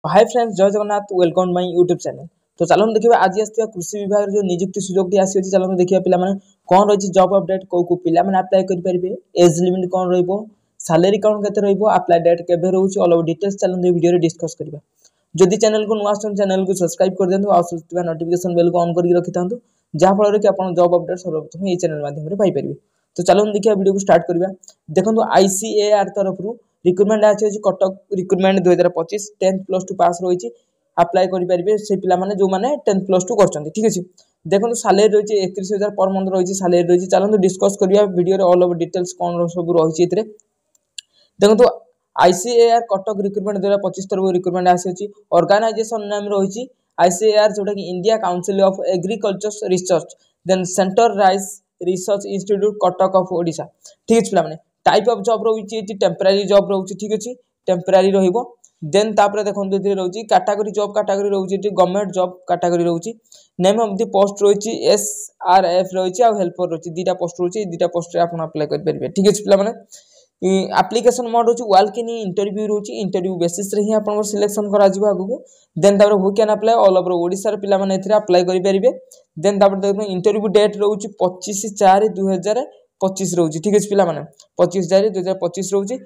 Hi friends, जय Jagannath. Welcome my YouTube channel. तो चलो देखिए आज आसथिबा कृषि विभाग जो नियुक्ति सुजोग टी आसी अछि। चलो देखिए पिला माने कोन रही जॉब अपडेट को पिला माने अप्लाई करि परिबे, एज लिमिट कोन रहइबो, सैलरी कोन केते रहइबो, अप्लाई डेट केबे रहउछि, ऑल ओवर डिटेल्स चलो वीडियो रे डिस्कस करबा। जदि चैनल को नुआ आछन चैनल को सब्सक्राइब कर देंतु, आसुथिबा नोटिफिकेशन बेल को ऑन करके रखि थांतु, जा फल रे कि आपण जॉब अपडेट सर्वप्रथम ए चैनल माध्यम रे पाई परिबे। तो चलो देखिए वीडियो को स्टार्ट करबा। देखंतु आईसीएआर तरफ रु रिक्रूटमेंट आछि कटक रिक्रूटमेंट 2025 10th प्लस 2 पास रहिछि। अप्लाई करि परिबे से पिला माने जो माने 10th प्लस 2 करछन्ती। ठीक अछि। देखंतु सैलरी रहिछि 31000 पर मंथ रहिछि, सैलरी रहिछि। चलंतु डिस्कस करिया वीडियो रे ऑल ओवर डिटेल्स कोन सब रहिछि इतरे। देखंतु आईसीएआर कटक रिक्रूटमेंट 2025 तरफ रिक्रूटमेंट आसी अछि। ऑर्गेनाइजेशन नाम रहिछि आईसीएआर, जोटा कि India council of agriculture research, then centre rice research institute Cuttack of Odisha. ठीक अछि पिला माने टाइप ऑफ जॉब रहिछि एति टेम्पररी जॉब रहिछि। ठीक अछि, टेम्पररी रहिबो। देन तापर देखंतु इतरे रहिछि कैटेगरी जॉब कैटेगरी रहिछि एति गवर्नमेंट जॉब कैटेगरी रहिछि। नेम ऑफ द पोस्ट रहिछि एसआरएफ रहिछि आ हेल्पर रहिछि। दीटा पोस्ट रहिछि, दीटा पोस्ट रे आपण अप्लाई कर परिबे। ठीक अछि पिला माने एप्लीकेशन मोड रहिछि वॉक इन इंटरव्यू रहिछि। इंटरव्यू बेसिस रे ही आपण सिलेक्शन करा जिवो आगु। देन तापर who can apply all over Odisha रे पिला माने इतरे अप्लाई करि परिबे। देन तापर देखो इंटरव्यू डेट रहिछि 25/4/2025 रहिछि। ठीक अछि पिला माने 25/4/2025 रहिछि।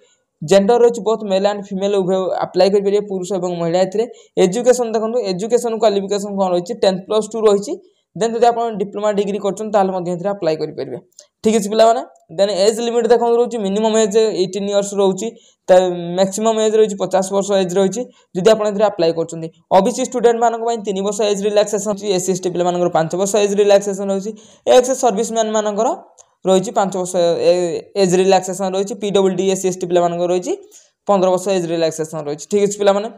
जेंडर रहिछि बोथ मेल एंड फीमेल उभय अप्लाई करि परिबे, पुरुष एवं महिला इतरे। एजुकेशन देखंतु एजुकेशन क्वालिफिकेशन कोन रहिछि 10th प्लस 2 रहिछि। देन जदि आपण डिप्लोमा डिग्री करछन ताल मध्ये इतरे अप्लाई करि परिबे। ठीक अछि पिला माने। देन एज लिमिट देखंतु रहिछि मिनिमम एज 18 इयर्स रहिछि, त मैक्सिमम एज रहिछि 50 वर्ष एज रहिछि जदि आपण इतरे अप्लाई करछन्ती। ओबीसी स्टूडेंट मानक पय 3 वर्ष एज रिलैक्सेशन अछि। एससी एसटी पिला मानकर 5 वर्ष एज रिलैक्सेशन रहिछि। एक्स सर्विसमैन मानकर रहिछि 5 वर्ष एज रिलैक्सेशन रहिछि। पीडब्ल्यूडी एससी एसटी पिला मानकर रहिछि 15 वर्ष एज रिलैक्सेशन रहिछि। ठीक अछि पिला माने।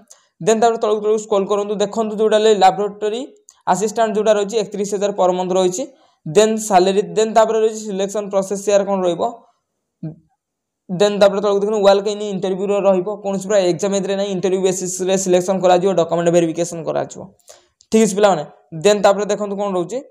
देन तापर तळु स्क्रॉल करंतु, देखंतु जोडा लैबोरेटरी असिस्टेंट जोडा रहिछि 31000 पर मंथ रहिछि। देन सैलरी, देन तापर रहिछि सिलेक्शन प्रोसेस यार कोन रहइबो। देन तापर तळु देखनु वॉक इन इंटरव्यू रो रहइबो, कोनस पूरा एग्जाम एदरे नै, इंटरव्यू बेसिस रे सिलेक्शन करा जिवो, डॉक्यूमेंट वेरिफिकेशन करा जिवो। ठीक अछि पिला माने। देन तापर देखंतु कोन रहउछि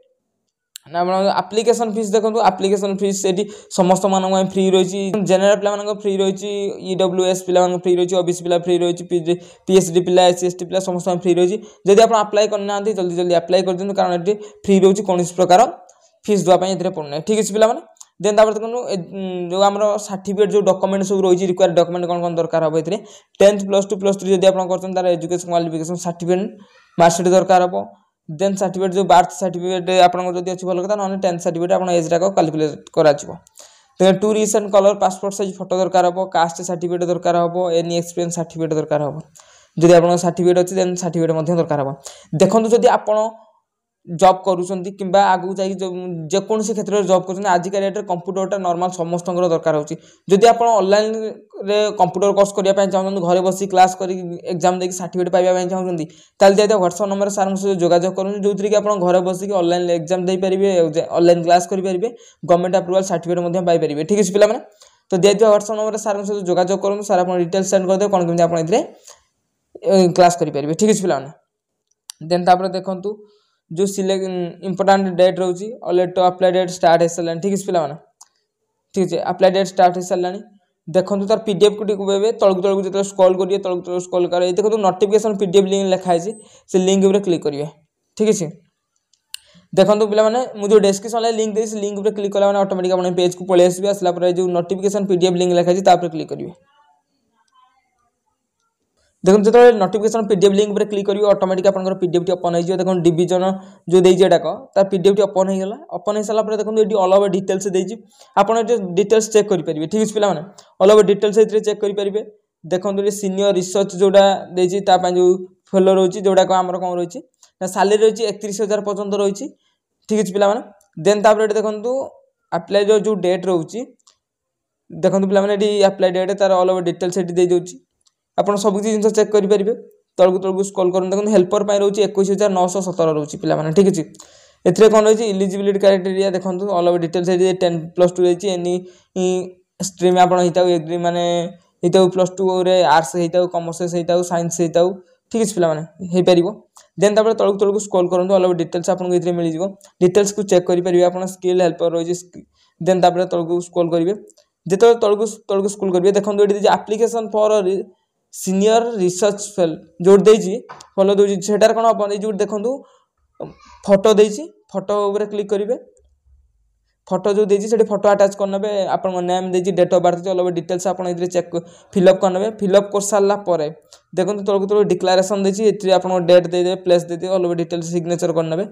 ना एप्लीकेशन फीस देखंतु, एप्लीकेशन फीस सेठी समस्त मानक में फ्री रहिछि। जनरल पिला मानक फ्री रहिछि, ईडब्ल्यूएस पिला मानक फ्री रहिछि, ओबीसी पिला फ्री रहिछि, पीएचडी पिला एससी एसटी पिला समस्त में फ्री रहिछि। जदि आपण अप्लाई करनांती जल्दी जल्दी अप्लाई कर दिनु, कारण एठी फ्री रहिछि, कोनस प्रकार फीस दुआ पय इतरे पड़नै। ठीक अछि पिला माने। देन तापर देखनु जो हमरो सर्टिफिकेट जो डॉक्यूमेंट सब रहिछि, रिक्वायर्ड डॉक्यूमेंट कोन कोन दरकार हबो इतरे। 10th प्लस 2 प्लस 3 जदि आपण करछन तार एजुकेशन क्वालिफिकेशन सर्टिफिकेट मार्कशीट दरकार हबो। देन सर्टिफिकेट जो बर्थ सर्टिफिकेट आपण जदि अछि भलो कथा, नने 10th सर्टिफिकेट आपण एज राको कैलकुलेट करा जिवो। Then two recent colour passport size photo दरकार हबो। कास्ट सर्टिफिकेट दरकार हबो। एनी एक्सपीरियंस सर्टिफिकेट दरकार हबो। जदि आपण सर्टिफिकेट अछि देन सर्टिफिकेट मध्ये दरकार हबो। देखंतु जदि आपण जॉब करूछन्ती किंबा आगु जाई जे कोनसी क्षेत्र रे जॉब करूछन्ती, आज का डेट रे कंप्यूटरटा नॉर्मल समस्तंकर दरकार होछि। जदि आपण ऑनलाइन रे कंप्यूटर कोर्स करिया पय चाहछन्ती, घरे बसी क्लास करी एग्जाम देकी सर्टिफिकेट पाइबा पय चाहछन्ती, ताल जे व्हाट्सएप नंबर सर से जोगाजोग करनु, जोथि कि आपण घरे बसी कि ऑनलाइन एग्जाम देई परिबे, ऑनलाइन क्लास करि परिबे, गवर्नमेंट अप्रूवल सर्टिफिकेट मध्ये पाइ परिबे। ठीक अछि पिला माने। तो देदिया व्हाट्सएप नंबर सर से जोगाजोग करनु, सर आपण डिटेल्स सेंड कर दे कोन केमि आपण इतरे क्लास करि परिबे। ठीक अछि पिला माने। देन तापर देखंतु जो सिलेक्ट इंपोर्टेंट डेट रहउछि, late to apply date start हेसलानी। ठीक अछि पिला माने। ठीक अछि, अप्लाई डेट स्टार्ट हेसलानी। देखंतु तार पीडीएफ को टिक बेबे तळक तळक जे स्क्रॉल करिए, तळक तळक स्क्रॉल करे, देखंतु नोटिफिकेशन पीडीएफ लिंक लिखा है, से लिंक ऊपर क्लिक करिवे। ठीक अछि। देखंतु पिला माने मु जो डिस्क्रिप्शन ले लिंक देइस, लिंक ऊपर क्लिक कला माने ऑटोमेटिक अपन पेज को पळे आसीबे। आसला पर जो नोटिफिकेशन पीडीएफ लिंक लिखा है ता पर क्लिक करिवे। देखो जो नोटिफिकेशन पीडीएफ लिंक पर क्लिक करियो, ऑटोमेटिक आपनकर पीडीएफ टी ओपन हो जियो। देखो डिवीजन जो देइ जेटा को तार पीडीएफ टी ओपन हो गेला। ओपन हो साला पर देखो एटी ऑल ओवर डिटेल्स देइ छि, आपन एटी डिटेल्स चेक करि परिबे। ठीक अछि पिला माने, ऑल ओवर डिटेल्स एतरे चेक करि परिबे। देखो ए सीनियर रिसर्च जोडा देइ छि, ता पय जो फेलो रहउछि, जोडा को हमर कोन रहउछि ना सैलरी रहउछि 31000 पर्यंत रहउछि। ठीक अछि पिला माने। देन तापर एटी देखंतु अप्लाई जो डेट रहउछि, देखंतु पिला माने एटी अप्लाई डेट तार ऑल ओवर डिटेल्स एटी देइ दोछि। आपण सब किछि जिंस चेक करि परिबे। तळगु तळगु स्क्रॉल करन, देखो हेल्पर पय रहउछि 21917 रहउछि पिला माने। ठीक अछि। एथरे कोन रहउछि एलिजिबिलिटी क्राइटेरिया, देखंतु ऑल ओवर डिटेल्स एटी 10 प्लस 2 रहउछि। एनी स्ट्रीम आपण हिताउ एग्री माने हिताउ प्लस 2 रे आर्ट्स हिताउ, कॉमर्स हिताउ, साइंस हिताउ। ठीक अछि पिला माने, हे परिबो। देन तापर तळगु तळगु स्क्रॉल करन, ऑल ओवर डिटेल्स आपण इथरे मिलि जिवो। डिटेल्स को चेक करि परिबे। आपण स्किल हेल्पर रहउछि। देन तापर तळगु स्क्रॉल करिवे। जेतो तळगु स्क्रॉल करिवे, देखंतु एटी application for senior research fellow जो देजी फॉलो दउची सेटार कोन अपन जो देखंतु फोटो देजी फोटो ऊपर क्लिक करिवे फोटो जो देजी सेठी फोटो अटैच करनबे आपन नेम देजी date of birth all over details आपन इधर चेक फिलअप करनबे फिलअप कर सारला परे देखंतु तळको डिक्लेरेशन देजी एथि आपन डेट दे दे प्लेस दे दे ऑल ओवर डिटेल्स सिग्नेचर करनबे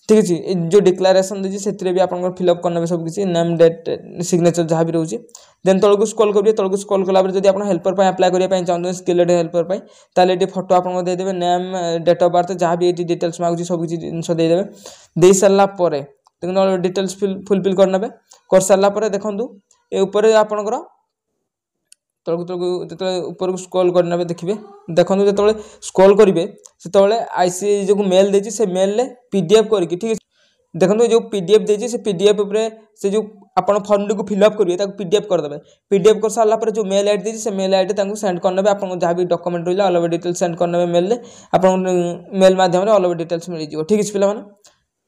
ठीक अछि जो डिक्लेरेशन देजी सेथि भी आपन फिलअप करनबे सब किछि नेम डेट सिग्नेचर जहाँ भी रहउची देन तळको स्क्रॉल करिवे तळको स्क्रॉल कला पर जदी आपन हेल्पर पे अप्लाई करिया पय चाहते स्किल्ड हेल्पर पे ताले एटी फोटो आपन दे देबे नेम डेट ऑफ बर्थ जहाँ भी एटी डिटेल्स मागुची सब किछि जिंस दे देबे दे सारला परे देखो डिटेल्स फुलफिल करनबे कर सारला परे देखंतु ए ऊपर आपनकर तळको तळको ऊपर को स्क्रॉल करनबे देखिबे देखंतु जतले स्क्रॉल करिवे सेतले आईसी जो मेल देची से मेल ले पीडीएफ करके ठीक है देखो जो पीडीएफ देची से पीडीएफ ऊपर से जो आपण फॉर्म को फिलअप करिवे ताको पीडीएफ कर देबे पीडीएफ कर सारला पर जो मेल आईडी देची से मेल आईडी ताको सेंड करनबे आपण जहाँ भी डॉक्यूमेंट रहला ऑल ओवर डिटेल्स सेंड करनबे मेल ले आपण मेल माध्यम रे ऑल ओवर डिटेल्स मिल जिवो ठीक है पिला माने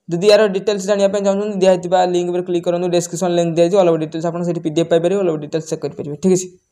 जदि यार डिटेल्स जानिया पे चाहछन दिया हितबा लिंक पर क्लिक करनु डिस्क्रिप्शन लिंक दिया जे ऑल ओवर डिटेल्स आपण सेठी पीडीएफ पाइ परिबे ऑल ओवर डिटेल्स चेक कर परिबे ठीक है।